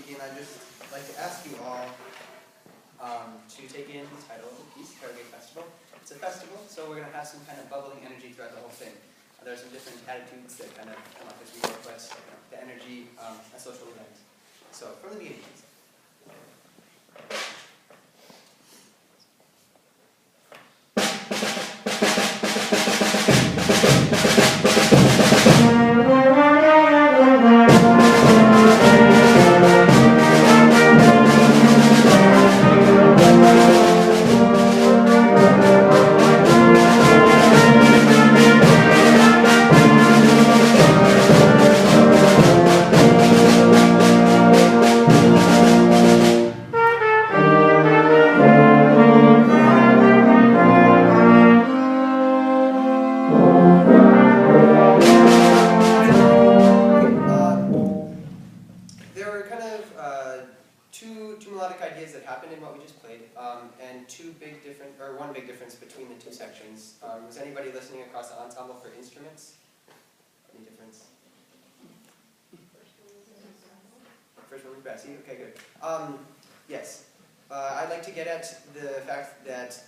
begin, I'd just like to ask you all to take in the title of the piece, Karaoke Festival. It's a festival, so we're going to have some kind of bubbling energy throughout the whole thing. There are some different attitudes that kind of come up as we go, but the energy, a social event. So, from the beginning, please. One big difference between the two sections. Was anybody listening across the ensemble for instruments? Any difference? First one was Bessie. Okay, good. Yes. I'd like to get at the fact that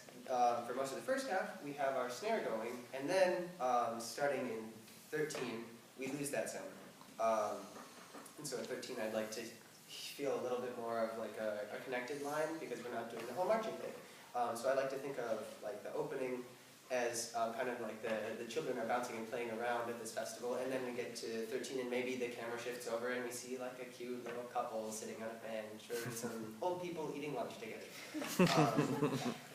for most of the first half, we have our snare going, and then starting in 13, we lose that sound. And so in 13, I'd like to feel a little bit more of like a connected line, because we're not doing the whole marching thing. So I like to think of like the opening as kind of like the children are bouncing and playing around at this festival, and then we get to 13 and maybe the camera shifts over and we see like a cute little couple sitting on a bench, or some old people eating lunch together.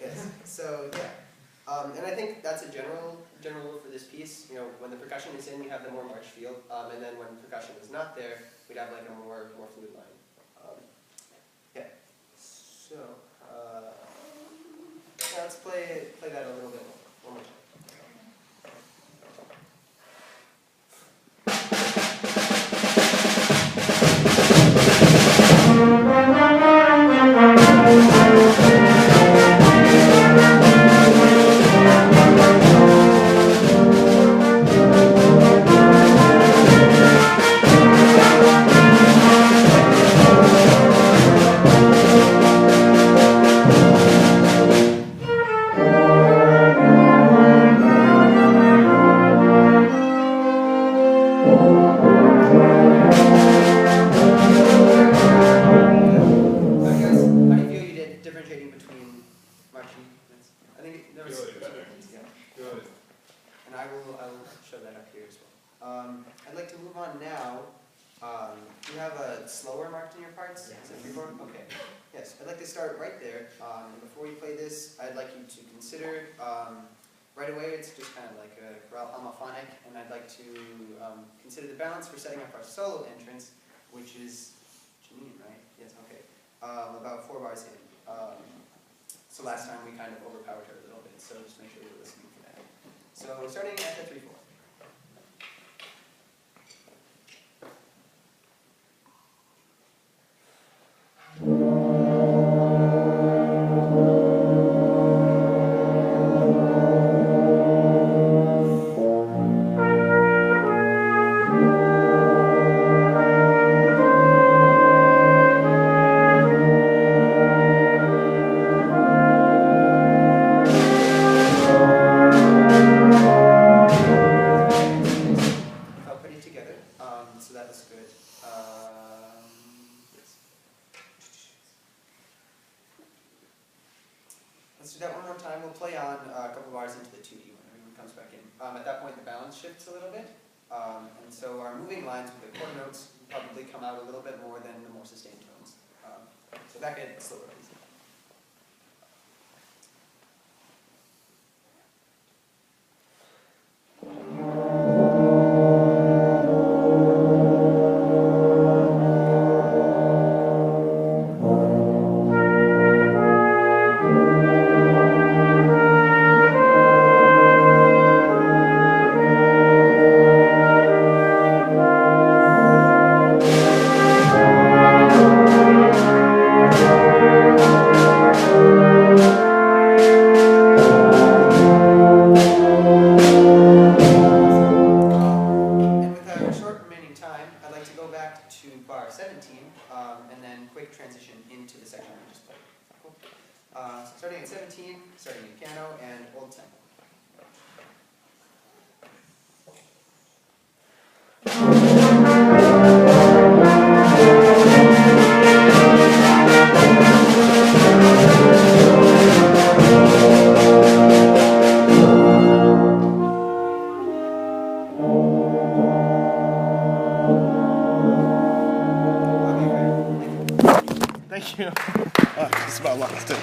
Yes. So yeah, and I think that's a general rule for this piece. You know, when the percussion is in, we have the more march feel, and then when percussion is not there, we'd have like a more fluid line. Yeah. So. Yeah, let's play that a little bit one more time. I'd like to move on now. Do you have a slower marked in your parts? Yeah. Is it freeform? Okay. Yes, I'd like to start right there. Before you play this, I'd like you to consider, right away it's just kind of like a chorale homophonic, and I'd like to consider the balance for setting up our solo entrance, which is Janine, right? Yes, okay. About 4 bars in. So last time we kind of overpowered her a little bit, so just make sure you're listening for that. So starting at the 3/4. Let's do that one more time. We'll play on a couple bars into the 2D when everyone comes back in. At that point, the balance shifts a little bit. And so our moving lines with the quarter notes will probably come out a little bit more than the more sustained tones. So back in slower, please. bar 17, and then quick transition into the section we just played. Cool. So starting at 17, starting in piano and old tempo. Thank you. Just about lost it.